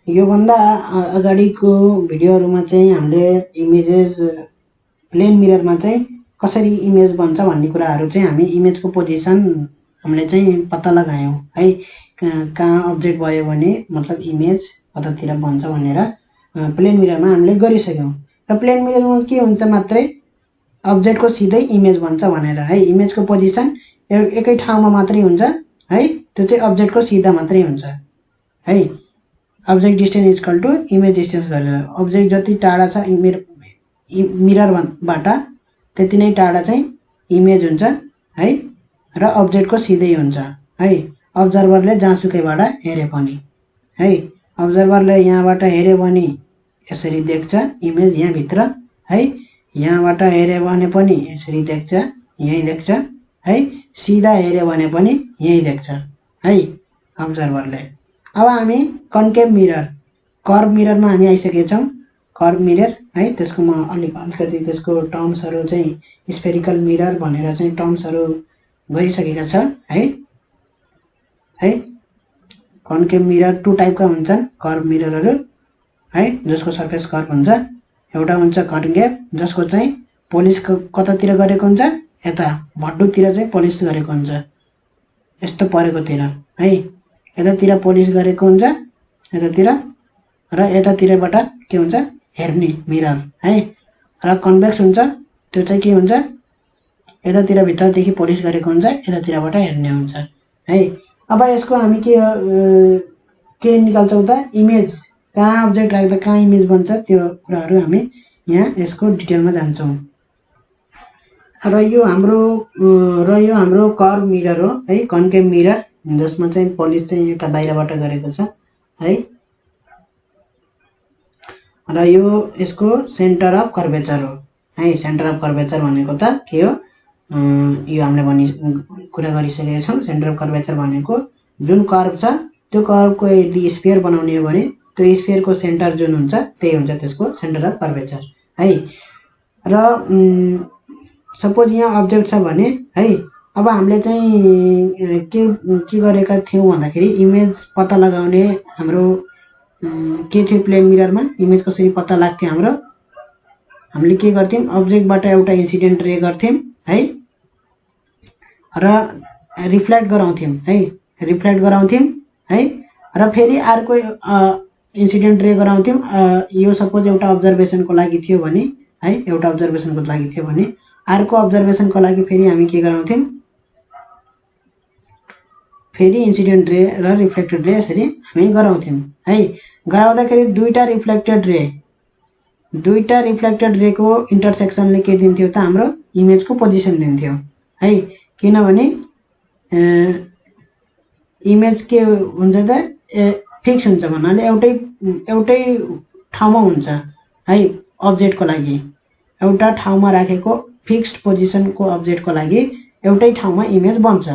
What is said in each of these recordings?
योभन्दा अगाडिको भिडियोहरुमा चाहिँ हामीले इमेजेस प्लेन मिररमा चाहिँ कसरी इमेज बन्छ भन्ने कुराहरु चाहिँ हामी इमेजको पोजिसन हामीले चाहिँ पत्ता लगायौं है। कहाँ अब्जेक्ट भयो भने मतलब इमेज कतातिर बन्छ भनेर प्लेन मिररमा हामीले गरिसक्यौं। र प्लेन मिररमा के हुन्छ मात्रै अब्जेक्टको सिधै इमेज बन्छ भनेर है। इमेजको पोजिसन एकै ठाउँमा मात्रै हुन्छ है। त्यो चाहिँ अब्जेक्टको सिधा मात्रै हुन्छ है। Object distance equal to image distance गरेर अब्जेक्ट जति टाढा छ मिररबाट त्यति नै टाढा चाहिँ इमेज हुन्छ है। र अब्जेक्टको सिधै हुन्छ है। अब्जर्भरले जहाँसुकैबाट हेरे पनि है। अब्जर्भरले यहाँबाट हेर्यो भने यसरी देख्छ इमेज यहाँ भित्र है। यहाँबाट हेर्यो भने पनि यसरी देख्छ, यही देख्छ है। सिधा हेर्यो भने पनि यही देख्छ है अब्जर्भरले। अब हामी कन्केभ मिरर कर्भ मिररमा हामी आइसकेका छौं। कर्भ मिरर है। त्यसको म अलिकति त्यसको टर्म्सहरु चाहिँ स्फेरिकल मिरर भनेर चाहिँ टर्म्सहरु गरिसकेका छ है। है कन्केभ मिरर टु टाइपका हुन्छन् कर्भ मिररहरु है, जसको सरफेस कर्भ हुन्छ। एउटा हुन्छ कन्केभ जसको चाहिँ पोलिस कतातिर गरेको हुन्छ, यता भड्डुतिर चाहिँ पोलिस गरेको हुन्छ, यस्तो परेकोतिर है। यतातिर पोलिस गरेको हुन्छ यतातिर, र यतातिरबाट के हुन्छ हेर्ने मिरर है। र कन्भेक्स हुन्छ त्यो चाहिँ के हुन्छ यतातिर भित्रदेखि पोलिस गरेको हुन्छ, यतातिरबाट हेर्ने हुन्छ है। अब यसको हामी के निकाल्छौं त इमेज कहाँ अब्जेक्ट राख्दा कहाँ इमेज बन्छ त्यो कुराहरु हामी यहाँ यसको डिटेलमा जान्छौं। र यो हाम्रो कर्भ मिरर हो है, कन्केभ मिरर, जसमा चाहिँ पोलिस चाहिँ यता बाहिरबाट गरेको छ है। र यो यसको सेन्टर अफ कर्वेचर हो है। सेन्टर अफ कर्वेचर भनेको त के हो, यो हामीले कुरा गरिसकेका छौं। सेन्टर अफ कर्वेचर भनेको जुन कर्भ छ त्यो कर्भको यदि स्फियर बनाउने हो भने त्यो स्फियरको सेन्टर जुन हुन्छ त्यही हुन्छ त्यसको सेन्टर अफ कर्वेचर है। र सपोज यहाँ अब्जेक्ट छ भने है, अब हामीले चाहिँ के गरेका थियौं भन्दाखेरि इमेज पत्ता लगाउने हाम्रो के थियो प्लेन मिररमा इमेज कसरी पत्ता लाग्थ्यो हाम्रो, हामीले के गर्थ्यौं अब्जेक्टबाट एउटा इन्सिडेन्ट रे गर्थ्यौं है, र रिफ्लेक्ट गराउँथ्यौं है, रिफ्लेक्ट गराउँथ्यौं है। र फेरि अर्को इन्सिडेन्ट रे गराउँथ्यौं। यो सपोज एउटा अब्जर्भेसनको लागि थियो भने है, एउटा अब्जर्भेसनको लागि थियो भने अर्को अब्जर्भेसनको लागि फेरि हामी के गराउँथ्यौं, फेरि इन्सिडेन्ट रे र रिफ्लेक्टेड रे यसरी हामी गराउँथ्यौं है। गराउँदाखेरि दुईटा रिफ्लेक्टेड रेको इन्टरसेक्सनले के दिन्थ्यो त हाम्रो इमेजको पोजिसन दिन्थ्यो है। किनभने इमेज के हुन्छ त फिक्स हुन्छ भन्नाले एउटै ठाउँमा हुन्छ है। अब्जेक्टको लागि एउटा ठाउँमा राखेको फिक्स्ड पोजिसनको अब्जेक्टको लागि एउटै ठाउँमा इमेज बन्छ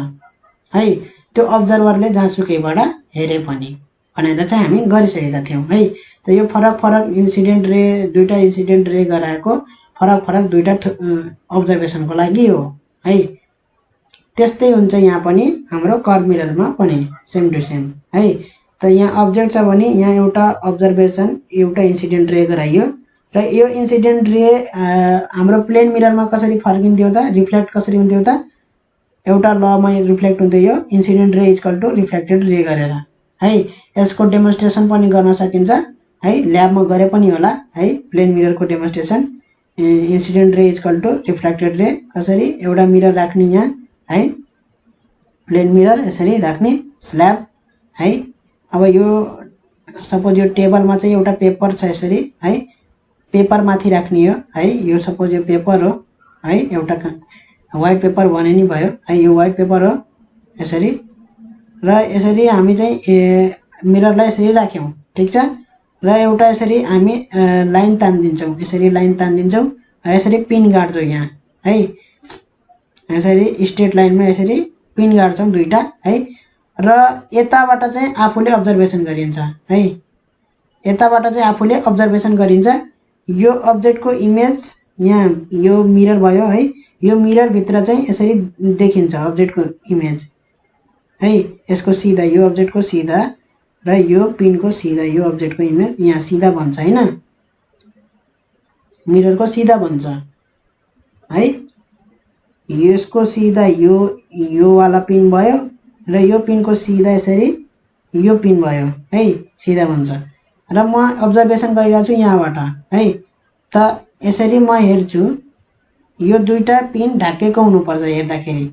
है। त्यो अब्जर्भरले जहाँसुकैबाट हेरे पनि भनेर चाहिँ हामी गरिसकेका थियौं है। त यो फरक इन्सिडेन्ट रे दुईटा इन्सिडेन्ट रे गराएको फरक दुईटा अब्जर्भेसनको लागि हो है। त्यस्तै हुन्छ यहाँ पनि हाम्रो कर्भ मिररमा पनि सेम टु सेम है। त यहाँ अब्जेक्ट छ भने यहाँ एउटा अब्जर्भेसन एउटा इन्सिडेन्ट रे गराइयो, र यो इन्सिडेन्ट रे हाम्रो प्लेन मिररमा कसरी फर्किन्थ्यो त, रिफ्लेक्ट कसरी हुन्थ्यो त, एउटा लमा रिफ्लेक्ट हुन्थ्यो इन्सिडेन्ट रे इक्वल टु रिफ्लेक्टेड रे गरेर है। यसको डेमोन्स्ट्रेसन पनि गर्न सकिन्छ है, ल्याबमा गरे पनि होला है। प्लेन मिररको डेमोन्स्ट्रेसन इन्सिडेन्ट रे इक्वल टु रिफ्लेक्टेड रे कसरी एउटा मिरर राख्ने यहाँ है, प्लेन मिरर यसरी राख्ने स्ल्याब है। अब यो सपोज यो टेबलमा चाहिँ एउटा पेपर छ यसरी है, पेपर माथि राख्ने हो है। यो सपोज यो पेपर हो है, एउटा व्हाइट पेपर भने नि भयो है, यो व्हाइट पेपर हो यसरी। र यसरी हामी चाहिँ मिररलाई यसरी राख्यौं ठीक छ। र एउटा यसरी हामी लाइन तान्दिन्छौं, यसरी लाइन तान्दिन्छौं र यसरी पिन गाड्छौं यहाँ है। यसरी स्ट्रेट लाइनमा यसरी पिन गाड्छौं दुईटा है। र यताबाट चाहिँ आफूले अब्जर्भेसन गरिन्छ है, यताबाट चाहिँ आफूले अब्जर्भेसन गरिन्छ। यो अब्जेक्टको इमेज यहाँ यो मिरर भयो है, यो मिरर भित्र चाहिँ यसरी देखिन्छ अब्जेक्टको इमेज है। यसको सिधा यो अब्जेक्टको सिधा र यो पिनको सिधा यो अब्जेक्टको इमेज यहाँ सिधा बन्छ हैन, मिररको सिधा बन्छ है। यसको सिधा यो वाला पिन भयो र यो पिनको सिधा यसरी यो पिन भयो है, सिधा बन्छ। र म अब्जर्भेसन गरिरहेको छु यहाँबाट है, त यसरी म हेर्छु यो दुईटा पिन ढाकेको हुनुपर्छ, हेर्दाखेरि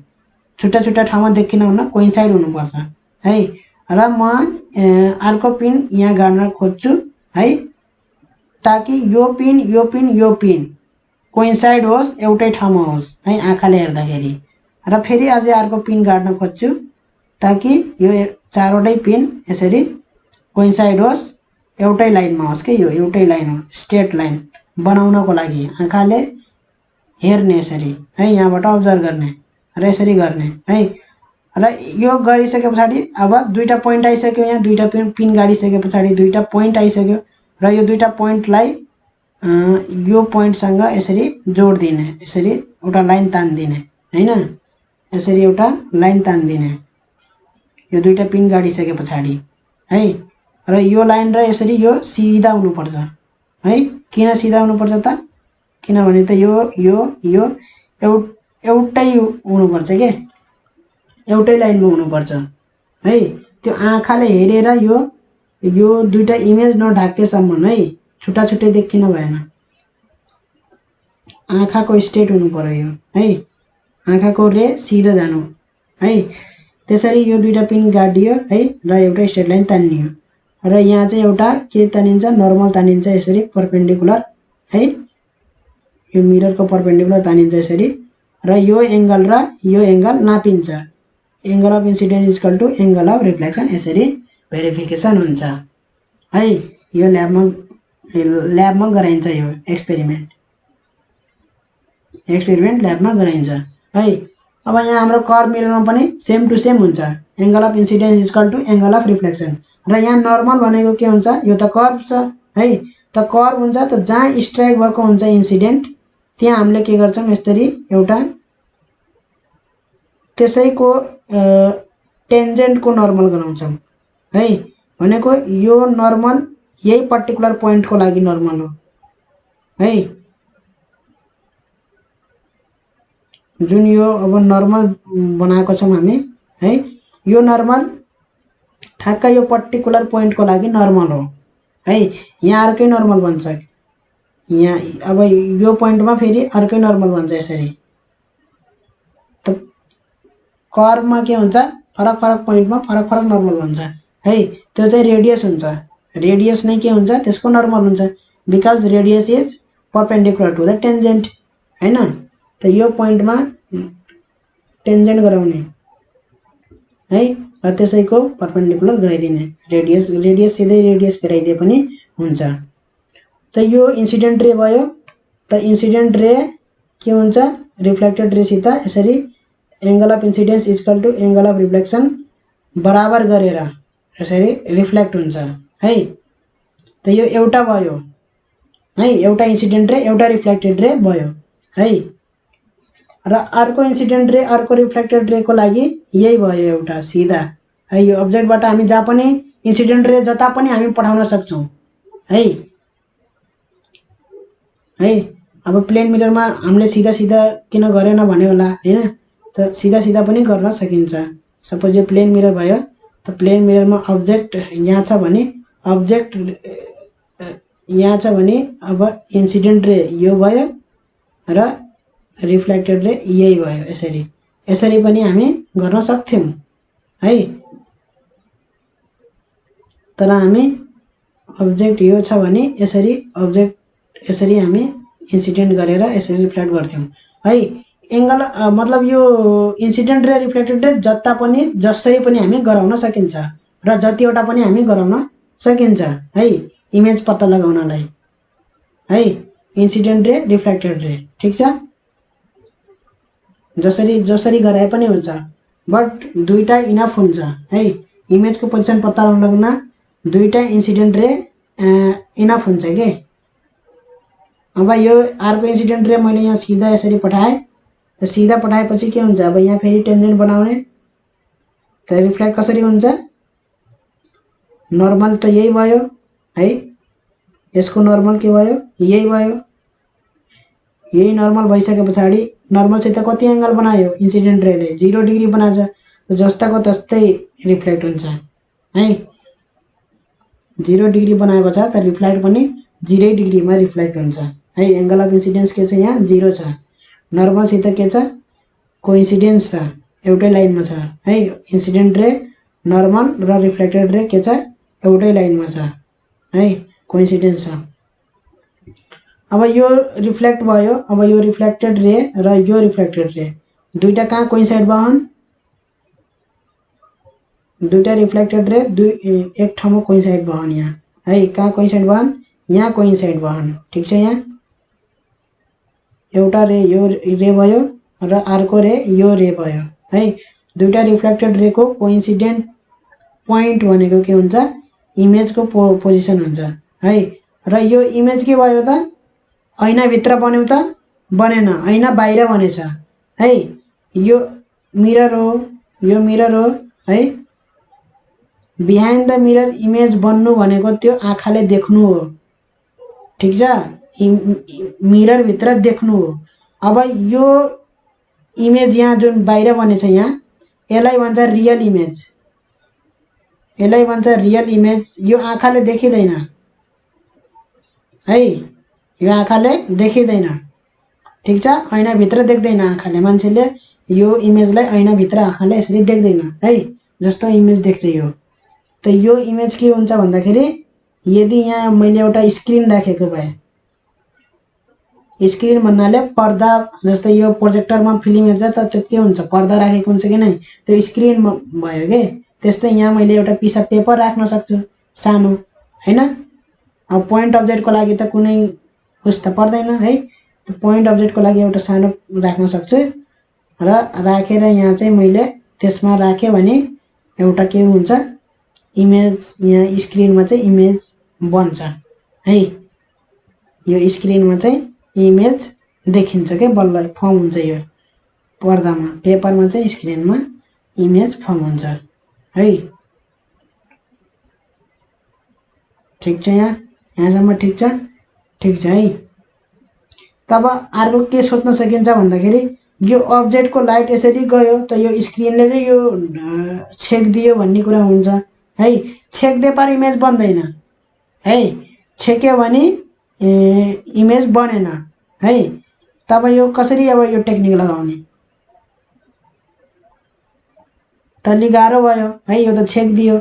छुट्टा छुट्टा ठाउँमा देखिन हुन कोइन्साइड हुनुपर्छ है। र म अर्को पिन यहाँ गाड्न खोज्छु है, ताकि यो पिन यो पिन यो पिन कोइन्साइड होस्, एउटै ठाउँमा होस् है आँखाले हेर्दाखेरि। र फेरि अझै अर्को पिन गाड्न खोज्छु ताकि यो चारवटै पिन यसरी कोइन्साइड होस्, एउटै लाइनमा होस् कि यो एउटै लाइन हो, स्ट्रेट लाइन बनाउनको लागि आँखाले हेर्ने यसरी है, यहाँबाट अब्जर्भ गर्ने र यसरी गर्ने है। र यो गरिसके पछाडि अब दुईटा पोइन्ट आइसक्यो, यहाँ दुईटा पिन गाडिसके पछाडि दुईटा पोइन्ट आइसक्यो र यो दुईटा पोइन्टलाई यो पोइन्टसँग यसरी जोड दिने, यसरी एउटा लाइन तान्दिने हैन, यसरी एउटा लाइन तान्दिने यो दुईटा पिन गाडिसके पछाडि है। र यो लाइन र यसरी यो सिधा हुनुपर्छ है। किन सिधा हुनुपर्छ त, किनभने त यो एउटै हुनुपर्छ के, एउटै लाइनमा हुनुपर्छ है। त्यो आँखाले हेरेर यो दुईटा इमेज नढाकेसम्म है, छुट्टा छुट्टै देखिन भएन, आँखाको स्ट्रेट हुनु पर्यो यो है, आँखाको रे सिधा जानु है। त्यसरी यो दुईटा पिन गाडियो है र एउटा स्ट्रेट लाइन तानियो र यहाँ चाहिँ एउटा के तानिन्छ, नर्मल तानिन्छ यसरी परपेन्डिकुलर है, यो मिररको परपेन्डिकुलर तानिन्छ यसरी। र यो एंगल र यो एंगल नापिन्छ, angle of incidence equal to angle of reflection, यसरी भेरिफिकेसन हुन्छ है। यो ल्याबमा गराइन्छ, यो एक्सपेरिमेन्ट ल्याबमा गराइन्छ है। अब यहाँ हाम्रो कर्भ मिररमा पनि सेम टु सेम हुन्छ, angle of incidence equal to angle of reflection. र यहाँ नर्मल भनेको के हुन्छ, यो त कर्भ छ है, त कर्भ हुन्छ त जहाँ स्ट्राइक भएको हुन्छ इन्सिडेन्ट त्यहाँ हामीले के गर्छौं, यसरी एउटा त्यसैको टेन्जेन्टको नर्मल गराउँछौं है। भनेको यो नर्मल यही पर्टिकुलर पोइन्टको लागि नर्मल हो है, जुन यो अब नर्मल बनाएको छौं हामी है, यो नर्मल ठ्याक्क यो पर्टिकुलर पोइन्टको लागि नर्मल हो है। यहाँ अर्कै नर्मल बन्छ, यहाँ अब यो पोइन्टमा फेरि अर्कै नर्मल बन्छ यसरी। त कर्भमा के हुन्छ, फरक फरक पोइन्टमा फरक फरक नर्मल बन्छ है। त्यो चाहिँ रेडियस हुन्छ, रेडियस नै के हुन्छ, त्यसको नर्मल हुन्छ, because radius is perpendicular to the tangent हैन। त यो पोइन्टमा टेन्जेन्ट गराउने है र त्यसैको परपेन्डिकुलर गराइदिने, रेडियस सिधै रेडियस गराइदिए पनि हुन्छ। त यो इन्सिडेन्ट रे भयो, त इन्सिडेन्ट रे के हुन्छ, रिफ्लेक्टेड रे सित यसरी angle of incidence equal to angle of reflection बराबर गरेर यसरी रिफ्लेक्ट हुन्छ है। त यो एउटा भयो है, एउटा इन्सिडेन्ट रे एउटा रिफ्लेक्टेड रे भयो है। र अर्को इन्सिडेन्ट रे अर्को रिफ्लेक्टेड रे को लागि यही भयो एउटा सिधा है। यो अब्जेक्टबाट हामी जहाँ पनि इन्सिडेन्ट रे जता पनि हामी पठाउन सक्छौं है। अब प्लेन मिररमा हामीले सिधा सिधा किन गरेन भने होला हैन, त सिधा सिधा पनि गर्न सकिन्छ। सपोज यो प्लेन मिरर भयो, त प्लेन मिररमा अब्जेक्ट यहाँ छ भने अब्जेक्ट यहाँ छ भने अब इन्सिडेन्ट रे यो भयो र रिफ्लेक्टेड रे यही भयो, यसरी पनि हामी गर्न सक्थ्यौं है। तर हामी अब्जेक्ट यो छ भने यसरी हामी इन्सिडेन्ट गरेर यसरी रिफ्लेक्ट गर्थ्यौं है। एंगल मतलब यो इन्सिडेन्ट रे रिफ्लेक्टेड रे जता पनि जसरी पनि हामी गराउन सकिन्छ र जतिवटा पनि हामी गराउन सकिन्छ है, इमेज पत्ता लगाउनलाई है। इन्सिडेन्ट रे रिफ्लेक्टेड रे ठीक छ, जसरी गराए पनि हुन्छ, बट दुईटा इनफ हुन्छ है। इमेजको पोजिसन पत्ता लगाउन दुईटा इन्सिडेन्ट रे इनफ हुन्छ के। अब यो अर्को इन्सिडेन्ट रे मैले यहाँ सिधा यसरी पठाएँ, त सिधा पठाएपछि के हुन्छ, अब यहाँ फेरि टेन्जेन्ट बनाउने, त रिफ्लेक्ट कसरी हुन्छ, नर्मल त यही भयो है, यसको नर्मल के भयो, यही भयो। यही नर्मल भइसके पछाडि नर्मलसित कति एंगल बनायो इन्सिडेन्ट रेले, 0 डिग्री बनाछ। जस्ताको तस्तै रिफ्लेक्ट हुन्छ है। 0 डिग्री बनाएको छ त रिफ्लेक्ट पनि 0 डिग्रीमा रिफ्लेक्ट हुन्छ है। एंगल अफ इन्सिडेन्स के छ, यहाँ 0 छ। नर्मलसित के छ, कोइन्सिडेन्स छ, एउटै लाइनमा छ है। इन्सिडेन्ट रे, नर्मल र रिफ्लेक्टेड रे के छ, एउटै लाइनमा छ है, कोइन्सिडेन्स छ। अब यो रिफ्लेक्ट भयो। अब यो रिफ्लेक्टेड रे र यो रिफ्लेक्टेड रे दुईटा कहाँ कोइन्साइड भएन, दुईटा रिफ्लेक्टेड रे एक ठाउँमा कोइन्साइड भएन यहाँ है। कहाँ कोइन्साइड भएन, यहाँ कोइन्साइड भएन। ठीक छ, यहाँ एउटा रे यो रे भयो र अर्को रे यो रे भयो है। दुईटा रिफ्लेक्टेड रे को कोइन्सिडेन्ट पोइन्ट भनेको के हुन्छ, इमेज को पोजिसन हुन्छ है। र यो इमेज के भयो त, ऐना भित्र बन्यो त बनेन, ऐना बाहिर बनेछ है। यो मिरर हो, यो मिरर हो है। बिहाइन्ड द मिरर इमेज बन्नु भनेको त्यो आँखाले देख्नु हो। ठीक छ, मिरर भित्र देख्नु हो। अब यो इमेज यहाँ जुन बाहिर बनेछ यहाँ, यसलाई भन्छ रियल इमेज, यसलाई भन्छ रियल इमेज। यो आँखाले देखिँदैन है, यो आँखाले देखिँदैन। ठीक छ, ऐना भित्र देख्दैन आँखाले। मान्छेले यो इमेजलाई ऐना भित्र आँखाले यसरी देख्दैन है, जस्तो इमेज देख्छ यो। त यो इमेज के हुन्छ भन्दाखेरि, यदि यहाँ मैले एउटा स्क्रिन राखेको भए, स्क्रिन भन्नाले पर्दा, जस्तै यो प्रोजेक्टरमा फिल्म हेर्छ त त्यो के हुन्छ, पर्दा राखेको हुन्छ कि नै, त्यो स्क्रिन भयो के। त्यस्तै यहाँ मैले एउटा पिस अफ पेपर राख्न सक्छु सानो हैन। अब पोइन्ट अब्जेक्टको लागि त कुनै उस त पर्दैन है। त्यो पोइन्ट अब्जेक्टको लागि एउटा सानो राख्न सक्छु र राखेर यहाँ चाहिँ मैले त्यसमा राखेँ भने एउटा के हुन्छ, इमेज यहाँ स्क्रिनमा चाहिँ इमेज बन्छ है। यो स्क्रिनमा चाहिँ इमेज देखिन्छ के, बल्ल फर्म हुन्छ। यो पर्दामा, पेपरमा चाहिँ स्क्रिनमा इमेज फर्म हुन्छ है। ठीक छ, यहाँसम्म ठीक छ, ठीक छ है। तब अर्को के सोच्न सकिन्छ भन्दाखेरि, यो अब्जेक्टको लाइट यसरी गयो त यो स्क्रिनले चाहिँ यो छेक्दियो भन्ने कुरा हुन्छ है। छेक्दे पार इमेज बन्दैन है, छेक्यो भने इमेज बनेन है। तब यो कसरी, अब यो टेक्निक लगाउने, तल्ली गाह्रो भयो है। यो त छेक्दियो,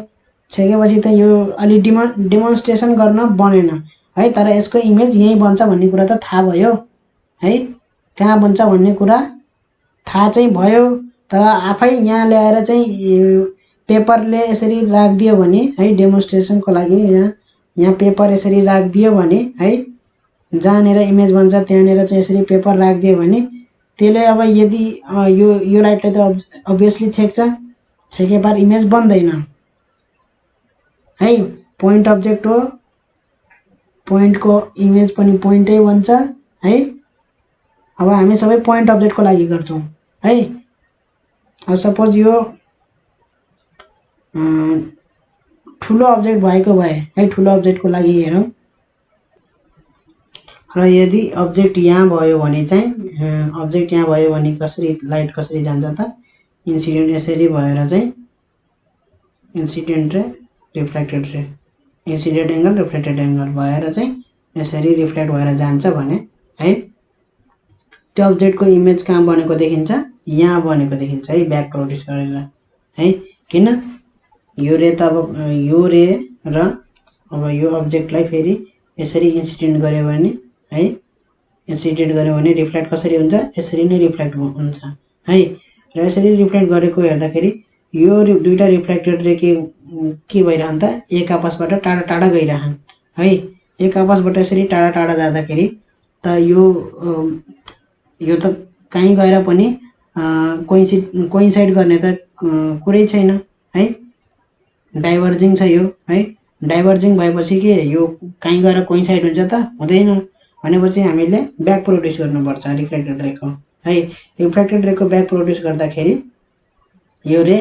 छेकेपछि त यो अलि डेमोन्स्ट्रेसन गर्न बनेन है। तर यसको इमेज यही बन्छ भन्ने कुरा त थाहा भयो है, कहाँ बन्छ भन्ने कुरा थाहा चाहिँ भयो। तर आफै यहाँ ल्याएर चाहिँ पेपरले यसरी राखिदियो भने है, डेमोन्स्ट्रेसनको लागि यहाँ पेपर यसरी राखिदियो भने है, जहाँनिर इमेज बन्छ त्यहाँनिर चाहिँ यसरी पेपर राखिदियो भने त्यसले अब यदि यो लाइटले त अभियसली छेक्छ, छेकेपार इमेज बन्दैन है। पोइन्ट अब्जेक्ट हो, पोइन्टको इमेज पनि पोइन्टै बन्छ है। अब हामी सबै पोइन्ट अब्जेक्टको लागि गर्छौँ है। अब सपोज यो ठुलो अब्जेक्ट भएको भए है, ठुलो अब्जेक्टको लागि हेरौँ। र यदि अब्जेक्ट यहाँ भयो भने चाहिँ, अब्जेक्ट यहाँ भयो भने कसरी लाइट कसरी जान्छ त, इन्सिडेन्ट यसरी भएर चाहिँ इन्सिडेन्ट रे reflected ray, incident angle reflected angle भएर चाहिँ यसरी रिफ्लेक्ट भएर जान्छ भने है, त्यो अब्जेक्टको इमेज कहाँ बनेको देखिन्छ, यहाँ बनेको देखिन्छ है, ब्याक प्रोड्युस गरेर है। किन, यो रे त अब यो रे र अब यो अब्जेक्टलाई फेरि यसरी इन्सिडेन्ट गर्यो भने है, इन्सिडेन्ट गर्यो भने रिफ्लेक्ट कसरी हुन्छ, यसरी नै रिफ्लेक्ट हुन्छ है। र यसरी रिफ्लेक्ट गरेको हेर्दाखेरि यो दुईटा रिफ्लेक्टेड रे के भइरहन्छ त, एक आपसबाट टाढा टाढा गइरहन् है। एक आपसबाट यसरी टाढा टाढा जाँदाखेरि त यो त कहीँ गएर पनि कोइन्साइड गर्ने त कुरै छैन है, डाइभर्जिङ छ यो है। डाइभर्जिङ भएपछि के यो कहीँ गएर कोइन्साइड हुन्छ त, हुँदैन। भनेपछि हामीले ब्याक प्रोड्युस गर्नुपर्छ रिफ्लेक्टेड रेको है। रिफ्लेक्टेड रेको ब्याक प्रोड्युस गर्दाखेरि यो रे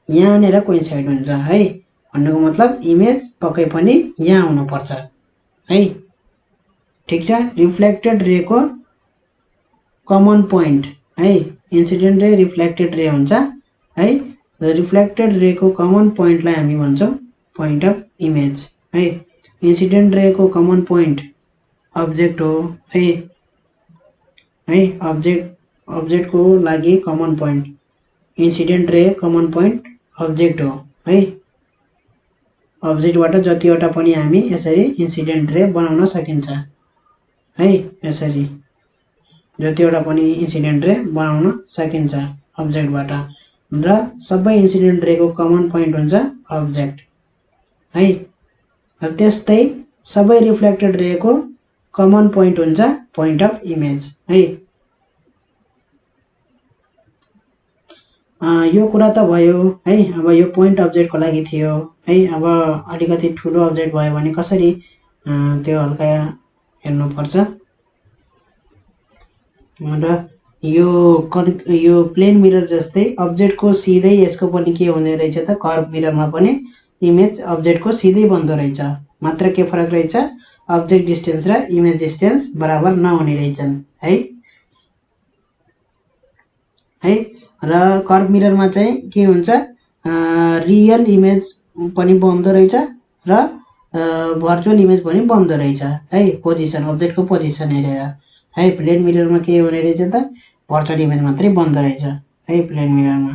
यहाँनिर कोइन्साइड हुन्छ है। भन्नुको मतलब इमेज पक्कै पनि यहाँ आउनुपर्छ है। ठिक छ, रिफ्लेक्टेड रे को कमन पोइन्ट है, इन्सिडेन्ट रे रिफ्लेक्टेड रे हुन्छ है। रिफ्लेक्टेड रे को कमन पोइन्टलाई हामी भन्छौँ पोइन्ट अफ इमेज है। इन्सिडेन्ट रे को कमन पोइन्ट अब्जेक्ट हो है, अब्जेक्ट को लागि कमन पोइन्ट, इन्सिडेन्ट रे कमन पोइन्ट अब्जेक्ट हो है। अब्जेक्टबाट जतिवटा पनि हामी यसरी इन्सिडेन्ट रे बनाउन सकिन्छ है। यसरी जतिवटा पनि इन्सिडेन्ट रे बनाउन सकिन्छ अब्जेक्टबाट, र सबै इन्सिडेन्ट रे को कमन पोइन्ट हुन्छ अब्जेक्ट है। र त्यस्तै सबै रिफ्लेक्टेड रे को कमन पोइन्ट हुन्छ पोइन्ट अफ इमेज है। यो कुरा त भयो है। अब यो पोइन्ट अब्जेक्टको लागि थियो है। अब अलिकति ठुलो अब्जेक्ट भयो भने कसरी त्यो हल्का हेर्नुपर्छ। र यो प्लेन मिरर जस्तै अब्जेक्टको सिधै यसको पनि के हुने रहेछ त, कर्भ मिररमा पनि इमेज अब्जेक्टको सिधै बन्दो रहेछ, मात्र के फरक रहेछ, अब्जेक्ट डिस्टेन्स र इमेज डिस्टेन्स बराबर नहुने रहेछन् है। र कर्भ मिररमा चाहिँ के हुन्छ, रियल इमेज पनि बन्दो रहेछ र भर्चुअल इमेज पनि बन्दो रहेछ है, पोजिसन अब्जेक्टको पोजिसन हेरेर है। प्लेन मिररमा के हुने रहेछ त, भर्चुअल इमेज मात्रै बन्दो रहेछ है। प्लेन मिररमा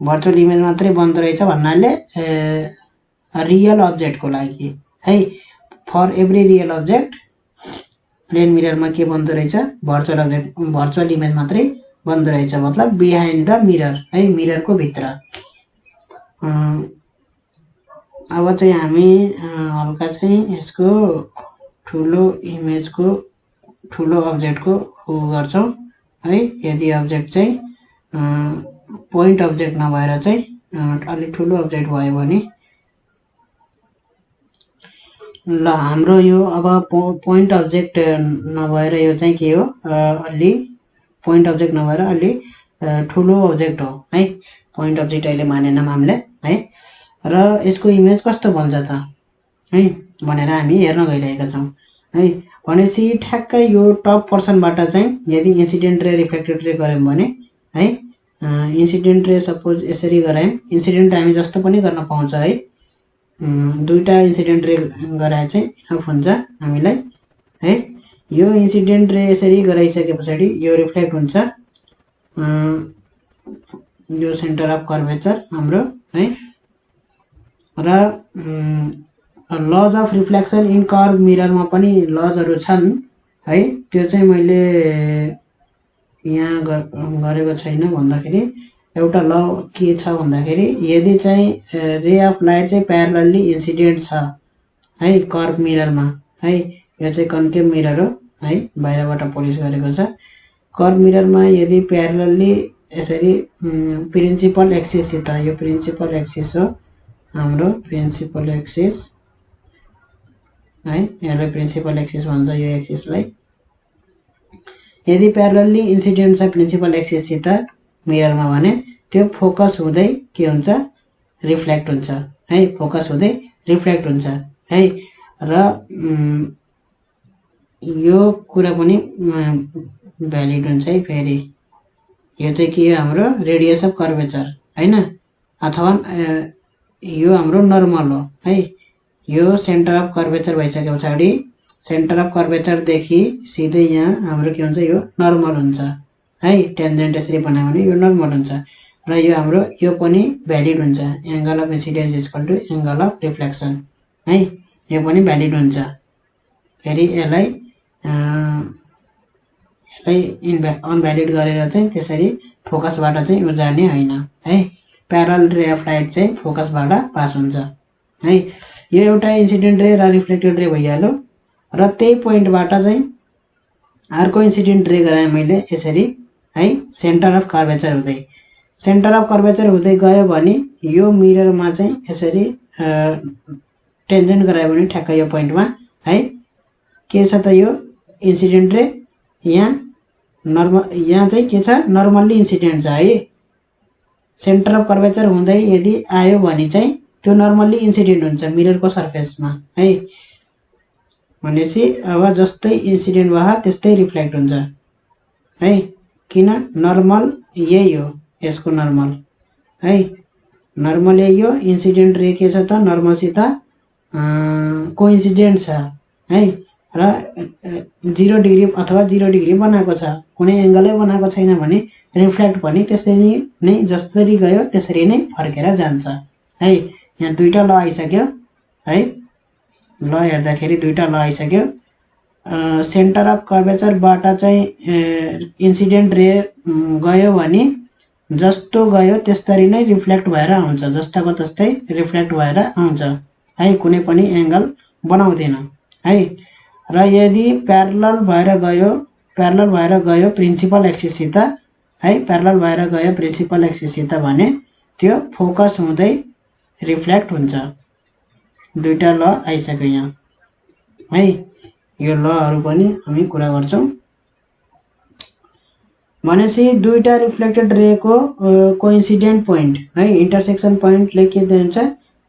भर्चुअल इमेज मात्रै बन्दो रहेछ भन्नाले रियल अब्जेक्टको लागि है। For every real object plane मिररमा के बन्दो रहेछ, भर्चुअल इमेज मात्रै बन्दो रहेछ, मतलब बिहाइन्ड द मिरर है, मिररको भित्र। अब चाहिँ हामी हल्का चाहिँ यसको ठुलो इमेजको ठुलो अब्जेक्टको गर्छौँ है। यदि अब्जेक्ट चाहिँ पोइन्ट अब्जेक्ट नभएर चाहिँ अलि ठुलो अब्जेक्ट भयो भने, ल हाम्रो यो अब पोइन्ट अब्जेक्ट नभएर यो चाहिँ के हो, अलि पोइन्ट अब्जेक्ट नभएर अलि ठुलो अब्जेक्ट हो है। पोइन्ट अब्जेक्ट अहिले मानेनौँ हामीले है। र यसको इमेज कस्तो बन्छ त है भनेर हामी हेर्न गइरहेका छौँ है। भनेपछि ठ्याक्कै यो टप पर्सनबाट चाहिँ यदि इन्सिडेन्ट रे रिफ्लेक्टेड रे गऱ्यौँ भने है, इन्सिडेन्ट रे सपोज यसरी गरायौँ, इन्सिडेन्ट हामी जस्तो पनि गर्न पाउँछ है। दुईटा इन्सिडेन्ट रे गराए चाहिँ इनफ हुन्छ हामीलाई है। यो इन्सिडेन्ट रे यसरी गराइसके पछाडि यो रिफ्लेक्ट हुन्छ, यो सेन्टर अफ कर्वेचर हाम्रो है। र laws of reflection in curve मिररमा पनि लजहरू छन् है। त्यो चाहिँ मैले यहाँ गरेको छैन भन्दाखेरि, एउटा ल के छ भन्दाखेरि, यदि चाहिँ रे अफ लाइट चाहिँ प्यारलली इन्सिडेन्ट छ है कर्भ मिररमा है, यो चाहिँ कन्केभ मिरर हो है, बाहिरबाट पोलिस गरेको छ। कर्भ मिररमा यदि प्यारलली यसरी प्रिन्सिपल एक्सिससित, यो प्रिन्सिपल एक्सिस हो हाम्रो, प्रिन्सिपल एक्सिस है, यसलाई प्रिन्सिपल एक्सिस भन्छ यो एक्सिसलाई। यदि प्यारलली इन्सिडेन्ट छ प्रिन्सिपल एक्सिससित मिररमा भने त्यो फोकस हुँदै के हुन्छ, रिफ्लेक्ट हुन्छ है, फोकस हुँदै रिफ्लेक्ट हुन्छ है। र यो कुरा पनि भ्यालिड हुन्छ है। फेरि यो चाहिँ के हो, हाम्रो रेडियस अफ कर्वेचर हैन, अथवा यो हाम्रो नर्मल हो है। यो सेन्टर अफ कर्वेचर भइसके पछाडि सेन्टर अफ कर्वेचरदेखि सिधै यहाँ हाम्रो के हुन्छ, यो नर्मल हुन्छ है। टेन्जेन्ट यसरी बनायो भने यो नर्मल हुन्छ, र यो हाम्रो यो पनि भ्यालिड हुन्छ, angle of incidence equal to angle of reflection है, यो पनि भ्यालिड हुन्छ। फेरि यसलाई अनभ्यालिड गरेर चाहिँ त्यसरी फोकसबाट चाहिँ यो जाने होइन है। प्यारल रे अफ लाइट चाहिँ फोकसबाट पास हुन्छ है। यो एउटा इन्सिडेन्ट रे र रिफ्लेक्टेड रे भइहाल्यो। र त्यही पोइन्टबाट चाहिँ अर्को इन्सिडेन्ट रे गराएँ मैले यसरी है, सेन्टर अफ कर्वेचर हुँदै, सेन्टर अफ कर्वेचर हुँदै गयो भने यो मिररमा चाहिँ यसरी टेन्जेन्ट गरायो भने ठ्याक्कै यो पोइन्टमा है के छ त, यो इन्सिडेन्ट रे यहाँ चाहिँ के छ, नर्मल्ली इन्सिडेन्ट छ है। सेन्टर अफ कर्वेचर हुँदै यदि आयो भने चाहिँ त्यो नर्मल्ली इन्सिडेन्ट हुन्छ मिररको सर्फेसमा है। भनेपछि अब जस्तै इन्सिडेन्ट भयो त्यस्तै रिफ्लेक्ट हुन्छ है, किन नर्मल यही हो यसको नर्मल है। नर्मल यही हो, इन्सिडेन्ट रे के छ त नर्मलसित कोइन्सिडेन्ट छ है र 0 डिग्री अथवा 0 डिग्री बनाएको छ, कुनै एङ्गलै बनाएको छैन भने रिफ्लेक्ट पनि त्यसरी नै जसरी गयो त्यसरी नै फर्केर जान्छ है। यहाँ दुईटा ल आइसक्यो है, ल हेर्दाखेरि दुईटा ल आइसक्यो। सेन्टर अफ कर्वेचरबाट चाहिँ इन्सिडेन्ट रे गयो भने जस्तो गयो त्यसरी नै रिफ्लेक्ट भएर आउँछ, जस्ताको तस्तै रिफ्लेक्ट भएर आउँछ है, कुनै पनि एङ्गल बनाउँदैन है। र यदि प्यारलल भएर गयो प्रिन्सिपल एक्सिससित है, प्यारलल भएर गयो प्रिन्सिपल एक्सिससित भने त्यो फोकस हुँदै रिफ्लेक्ट हुन्छ। दुईटा ल आइसक्यो यहाँ है, यो लहरु पनि हामी कुरा गर्छौं। भनेपछि दुईटा रिफ्लेक्टेड रेको कोइन्सिडेन्ट पोइन्ट है, इन्टरसेक्सन पोइन्टले के दिन्छ,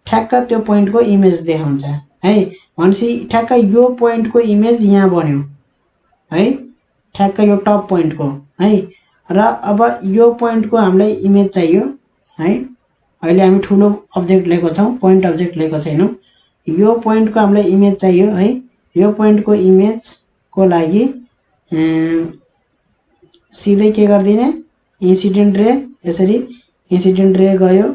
ठ्याक्क त्यो पोइन्टको इमेज देखाउँछ है। भनेपछि ठ्याक्क यो पोइन्टको इमेज यहाँ बन्यो है, ठ्याक्क यो टप पोइन्टको है। र अब यो पोइन्टको हामीलाई इमेज चाहियो है। अहिले हामी ठुलो अब्जेक्ट लिएको छौं, पोइन्ट अब्जेक्ट लिएको छैनौं। यो पोइन्टको हामीलाई इमेज चाहियो है। यो पोइन्टको इमेजको लागि सिधै के गर्दिने, इन्सिडेन्ट रे यसरी इन्सिडेन्ट रे गयो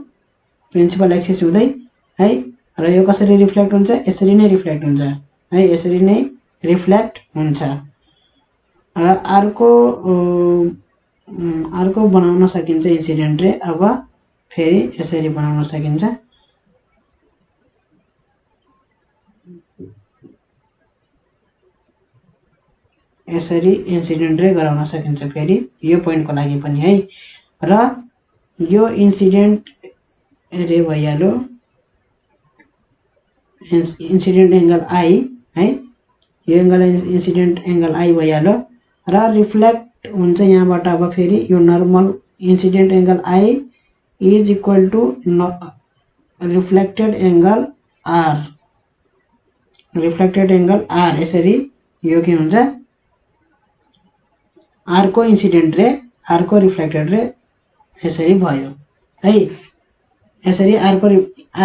प्रिन्सिपल एक्सिस हुँदै है, र यो कसरी रिफ्लेक्ट हुन्छ, यसरी नै रिफ्लेक्ट हुन्छ है, यसरी नै रिफ्लेक्ट हुन्छ। र अर्को बनाउन सकिन्छ इन्सिडेन्ट रे। अब फेरि यसरी बनाउन सकिन्छ, यसरी इन्सिडेन्ट रे गराउन सकिन्छ फेरि यो पोइन्टको लागि पनि है। र यो इन्सिडेन्ट रे भइहाल्यो, इन्सिडेन्ट एंगल आई है, यो एंगल इन्सिडेन्ट एंगल आई भइहाल्यो। र रिफ्लेक्ट हुन्छ यहाँबाट अब फेरि यो normal incident angle i is equal to reflected angle r, reflected angle r. यसरी यो के हुन्छ, आर को इन्सिडेन्ट रे आर को रिफ्लेक्टेड रे यसरी भयो है। यसरी आर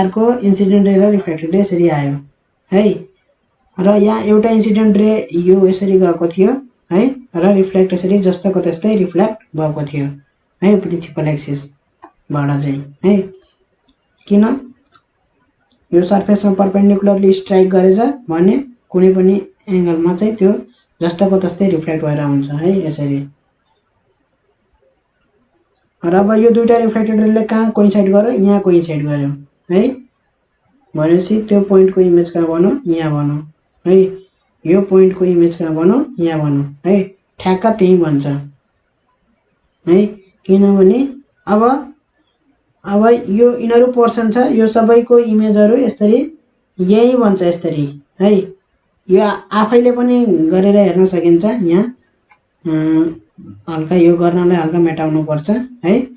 को इन्सिडेन्ट रे र रिफ्लेक्टेड रे यसरी आयो है। र यहाँ एउटा इन्सिडेन्ट रे यो यसरी गएको थियो है, र रिफ्लेक्ट यसरी जस्तोको त्यस्तै रिफ्लेक्ट भएको थियो है प्रिन्सिपल एक्सिस बाट चाहिँ है। किन यो सर्फेसमा परपेन्डिकुलरली स्ट्राइक गरेछ भने कुनै पनि एंगलमा चाहिँ त्यो जस्तोको तस्तै रिफ्लेक्ट भएर आउँछ है यसरी। र अब यो दुईटा रिफ्लेक्टेड रेले कहाँ कोइन्साइड गर्यो, यहाँ कोइन्साइड गर्यो है। भनेपछि त्यो पोइन्टको इमेज कहाँ बन्यो, यहाँ बन्यो है। यो पोइन्टको इमेज कहाँ बन्यो, यहाँ बन्यो है, ठ्याक्क त्यही बन्छ है। किनभने अब यो यिनीहरू पोर्सन छ, यो सबैको इमेजहरू यसरी यही बन्छ यसरी है। यो आफैले पनि गरेर हेर्न सकिन्छ। यहाँ हल्का यो गर्नलाई हल्का मेटाउनु पर्छ है।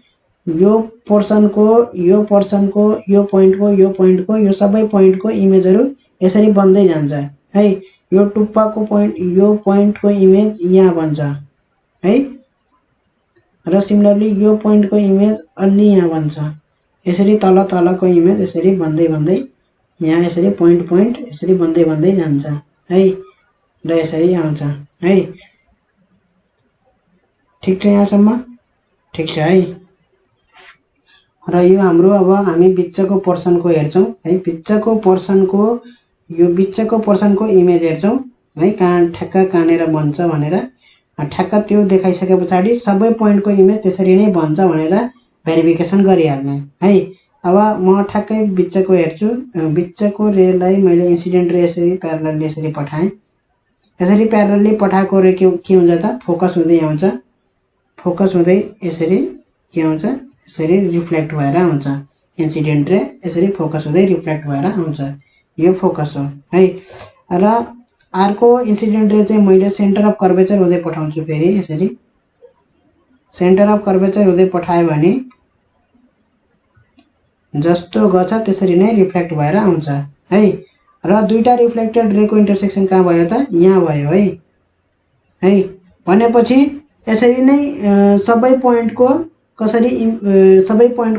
यो पोर्सनको यो पोइन्टको यो सबै पोइन्टको इमेजहरू यसरी बन्दै जान्छ है। यो टुप्पाको पोइन्ट यो पोइन्टको इमेज यहाँ बन्छ है, र सिमिलरली यो पोइन्टको इमेज अलि यहाँ बन्छ। यसरी तलको इमेज यसरी बन्दै यहाँ यसरी पोइन्ट यसरी बन्दै जान्छ है, र यसरी आउँछ है। ठीक छ, यहाँसम्म ठीक छ है। र यो हाम्रो अब हामी बिचको पोर्सनको हेर्छौं है। बिचको पोर्सनको इमेज हेर्छौं है, कहाँ ठ्याक्क कहाँनेर बन्छ भनेर। ठ्याक्क त्यो देखाइसके पछाडि सबै पोइन्टको इमेज त्यसरी नै बन्छ भनेर भेरिफिकेसन गरिहाल्ने है। अब म ठ्याक्कै बिचको हेर्छु, बिचको रेलाई मैले इन्सिडेन्ट रे यसरी प्यारलली यसरी पठाएँ। यसरी प्यारलली पठाएको रे के हुन्छ त, फोकस हुँदै आउँछ, फोकस हुँदै यसरी के आउँछ, यसरी रिफ्लेक्ट भएर आउँछ। इन्सिडेन्ट रे यसरी फोकस हुँदै रिफ्लेक्ट भएर आउँछ, यो फोकस हो है। र अर्को इन्सिडेन्ट रे चाहिँ मैले सेन्टर अफ कर्वेचर हुँदै पठाउँछु फेरि यसरी। सेन्टर अफ कर्वेचर हुँदै पठाएँ भने जस्तो गछ त्यसरी नै रिफ्लेक्ट भएर आउँछ है। र दुईटा रिफ्लेक्टेड रेको इन्टरसेक्सन कहाँ भयो त? यहाँ भयो है। भनेपछि यसरी नै सबै पोइन्टको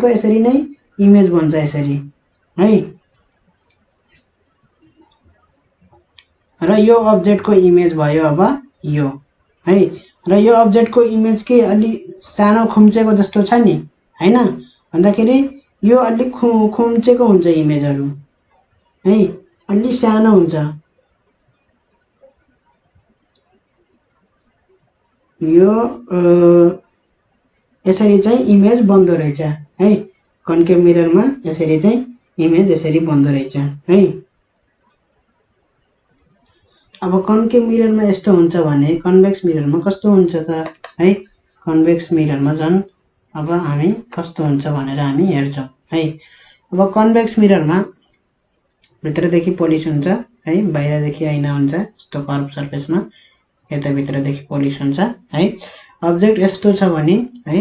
यसरी नै इमेज बन्छ यसरी है। र यो अब्जेक्टको इमेज भयो अब यो है। र यो अब्जेक्टको इमेज के अलि सानो खुम्चेको जस्तो छ नि हैन, भन्दाखेरि यो अलि खुम्चेको हुन्छ इमेजहरु है, अलि सानो हुन्छ। यो यसरी चाहिँ इमेज बन्दो रहेछ है। कन्केभ मिररमा यसरी चाहिँ इमेज यसरी बन्दो रहेछ है। अब कन्केभ मिररमा यस्तो हुन्छ भने कन्भेक्स मिररमा कस्तो हुन्छ त है। कन्भेक्स मिररमा झन् अब हामी कस्तो हुन्छ भनेर हामी हेर्छौं है। अब कन्भेक्स मिररमा भित्रदेखि पोलिस हुन्छ है, बाहिरदेखि ऐना हुन्छ यस्तो कर्भ सर्फेसमा, यता भित्रदेखि पोलिस हुन्छ है। अब्जेक्ट यस्तो छ भने है,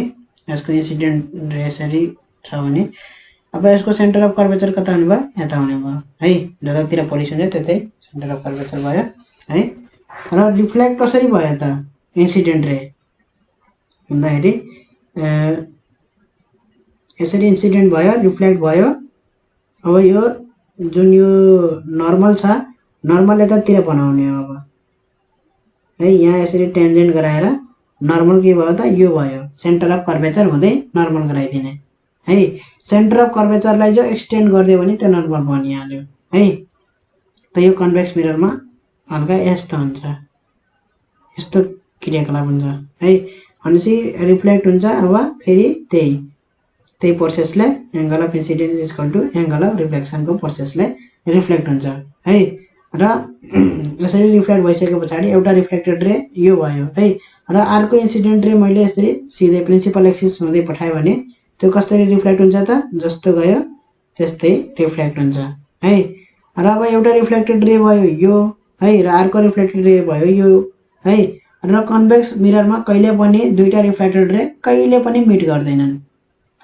यसको इन्सिडेन्ट यसरी छ भने अब यसको सेन्टर अफ कर्वेचर कता हुने भयो? यता हुने भयो है। जतातिर पोलिस हुन्छ त्यतै सेन्टर अफ कर्वेचर भयो है। र रिफ्लेक्ट कसरी भयो त इन्सिडेन्ट रे भन्दाखेरि यसरी इन्सिडेन्ट भयो, रिफ्लेक्ट भयो। अब यो जुन यो नर्मल छ, नर्मल यतातिर बनाउने हो अब है। यहाँ यसरी टेन्जेन्ट गराएर नर्मल के भयो त? यो भयो, सेन्टर अफ कर्वेचर हुँदै नर्मल गराइदिने है। सेन्टर अफ कर्वेचरलाई जो एक्सटेन्ड गरिदियो भने त्यो नर्मल बनिहाल्यो है। त यो कन्भेक्स मिररमा हल्का यस्तो हुन्छ, यस्तो क्रियाकलाप हुन्छ है। भनेपछि रिफ्लेक्ट हुन्छ। अब फेरि त्यही प्रोसेसले angle of incidence is equal to angle of रिफ्लेक्सनको प्रोसेसले रिफ्लेक्ट हुन्छ है। र यसरी रिफ्लेक्ट भइसके पछाडि एउटा रिफ्लेक्टेड रे यो भयो है। र अर्को इन्सिडेन्ट रे मैले यसरी सिधै प्रिन्सिपल एक्सिस हुँदै पठाएँ भने त्यो कसरी रिफ्लेक्ट हुन्छ त? जस्तो गयो त्यस्तै रिफ्लेक्ट हुन्छ है। र अब एउटा रिफ्लेक्टेड रे भयो यो है, र अर्को रिफ्लेक्टेड रे भयो यो है। र कन्भेक्स मिररमा कहिले पनि दुईटा रिफ्लेक्टेड रे कहिले पनि मिट गर्दैनन्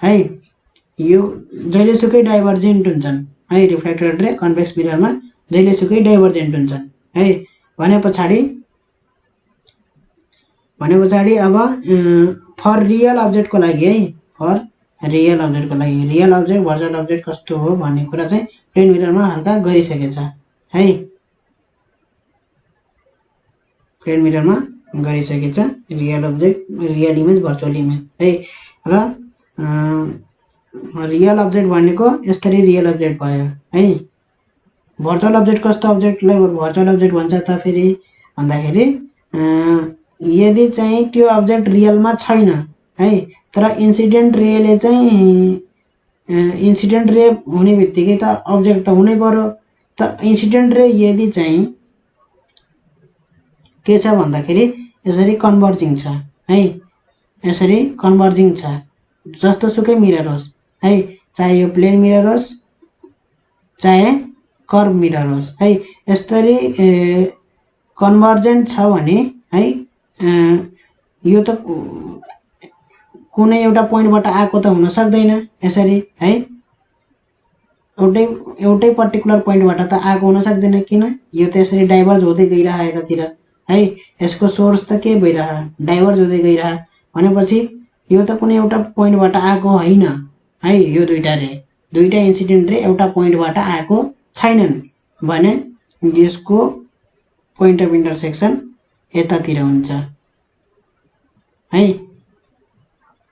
है। यो जहिलेसुकै डाइभर्जेन्ट हुन्छन् है। रिफ्लेक्टेड रे कन्भेक्स मिररमा जहिलेसुकै डाइभर्जेन्ट हुन्छन् है। भने पछाडि अब फर रियल अब्जेक्टको लागि है, फर रियल अब्जेक्टको लागि रियल अब्जेक्ट भर्चुअल अब्जेक्ट कस्तो हो भन्ने कुरा चाहिँ प्लेन मिररमा हल्का गरिसकेछ है। प्लेन मिररमा गरिसकेछ real object, real image, virtual image है। र रियल अब्जेक्ट भनेको यसरी रियल अब्जेक्ट भयो है। भर्चुअल अब्जेक्ट कस्तो अब्जेक्टलाई भर्चुअल अब्जेक्ट भन्छ त फेरि भन्दाखेरि यदि चाहिँ त्यो अब्जेक्ट रियलमा छैन है, तर इन्सिडेन्ट रेले चाहिँ इन्सिडेन्ट रे हुने बित्तिकै त अब्जेक्ट त हुनै पर्यो। त इन्सिडेन्ट रे यदि चाहिँ के छ भन्दाखेरि यसरी कन्भर्जिङ छ है, यसरी कन्भर्जिङ छ जस्तो सुकै मिरर होस् है, चाहे यो प्लेन मिरर होस् चाहे कर्भ मिरर होस् है। यसरी कन्भर्जेन्ट छ भने है, यो त कुनै एउटा पोइन्टबाट आएको त हुन सक्दैन यसरी है। एउटै पर्टिकुलर पोइन्टबाट त आएको हुन सक्दैन, किन? यो त यसरी डाइभर्ज हुँदै गइरह एकातिर है। यसको सोर्स त के भइरह? डाइभर्ज हुँदै गइरह। भनेपछि यो त कुनै एउटा पोइन्टबाट आएको होइन है। यो दुईटा इन्सिडेन्ट रे एउटा पोइन्टबाट आएको छैनन् भने यसको पोइन्ट अफ इन्टरसेक्सन यतातिर हुन्छ है।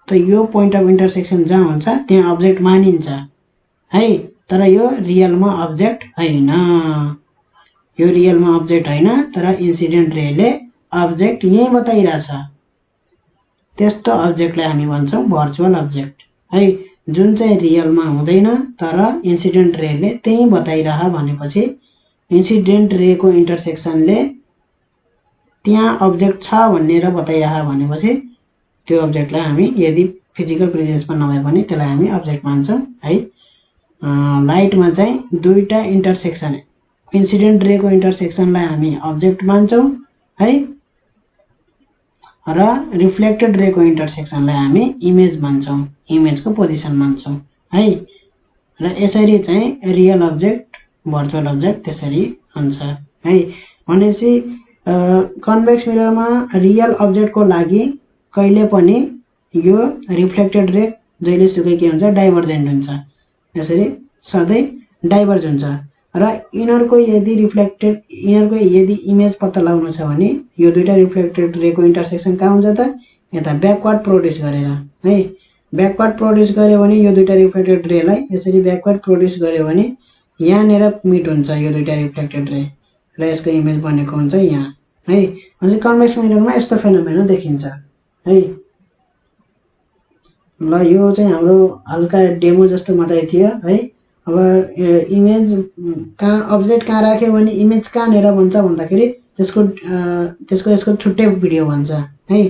त यो पोइन्ट अफ इन्टरसेक्सन जहाँ हुन्छ त्यहाँ अब्जेक्ट मानिन्छ है। तर यो रियलमा अब्जेक्ट होइन, यो रियलमा अब्जेक्ट होइन, तर इन्सिडेन्ट रेले अब्जेक्ट यही बताइरहेछ। त्यस्तो अब्जेक्टलाई हामी भन्छौँ भर्चुअल अब्जेक्ट है, जुन चाहिँ रियलमा हुँदैन तर इन्सिडेन्ट रेले त्यही बताइरह भनेपछि इन्सिडेन्ट रेको इन्टरसेक्सनले त्यहाँ अब्जेक्ट छ भनेर बताइरह भनेपछि त्यो अब्जेक्टलाई हामी यदि फिजिकल प्रेजेन्समा नभए पनि त्यसलाई हामी अब्जेक्ट मान्छौँ है। लाइटमा चाहिँ दुईटा इन्टरसेक्सन इन्सिडेन्ट रेको इन्टरसेक्सनलाई हामी अब्जेक्ट मान्छौँ है, र रिफ्लेक्टेड रेको इन्टरसेक्सनलाई हामी इमेज मान्छौँ, इमेजको पोजिसन मान्छौँ है। र यसरी चाहिँ रियल अब्जेक्ट भर्चुअल अब्जेक्ट त्यसरी हुन्छ है। भनेपछि कन्भेक्स मिररमा रियल अब्जेक्टको लागि कहिले पनि यो रिफ्लेक्टेड रे जहिलेसुकै के हुन्छ डाइभर्जेन्ट हुन्छ, यसरी सधैँ डाइभर्ज हुन्छ। र यिनीहरूको यदि इमेज पत्ता लगाउनु छ भने यो दुईटा रिफ्लेक्टेड रेको इन्टरसेक्सन कहाँ हुन्छ त, यता ब्याकवार्ड प्रोड्युस गरेर है। ब्याकवार्ड प्रोड्युस गर्यो भने यो दुईटा रिफ्लेक्टेड रेलाई यसरी ब्याकवार्ड प्रोड्युस गर्यो भने यहाँनिर मिट हुन्छ यो दुईटा रिफ्लेक्टेड रे र यसको इमेज बनेको हुन्छ यहाँ है। अनि कन्भेक्स मिररमा यस्तो फेनोमेना देखिन्छ है। ल यो चाहिँ हाम्रो हल्का डेमो जस्तो मात्रै थियो है। अब इमेज कहाँ अब्जेक्ट कहाँ राख्यो भने इमेज कहाँनिर भन्छ भन्दाखेरि त्यसको यसको छुट्टै भिडियो भन्छ है।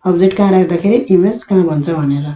अब्जेक्ट कहाँ राख्दाखेरि इमेज कहाँ भन्छ भनेर।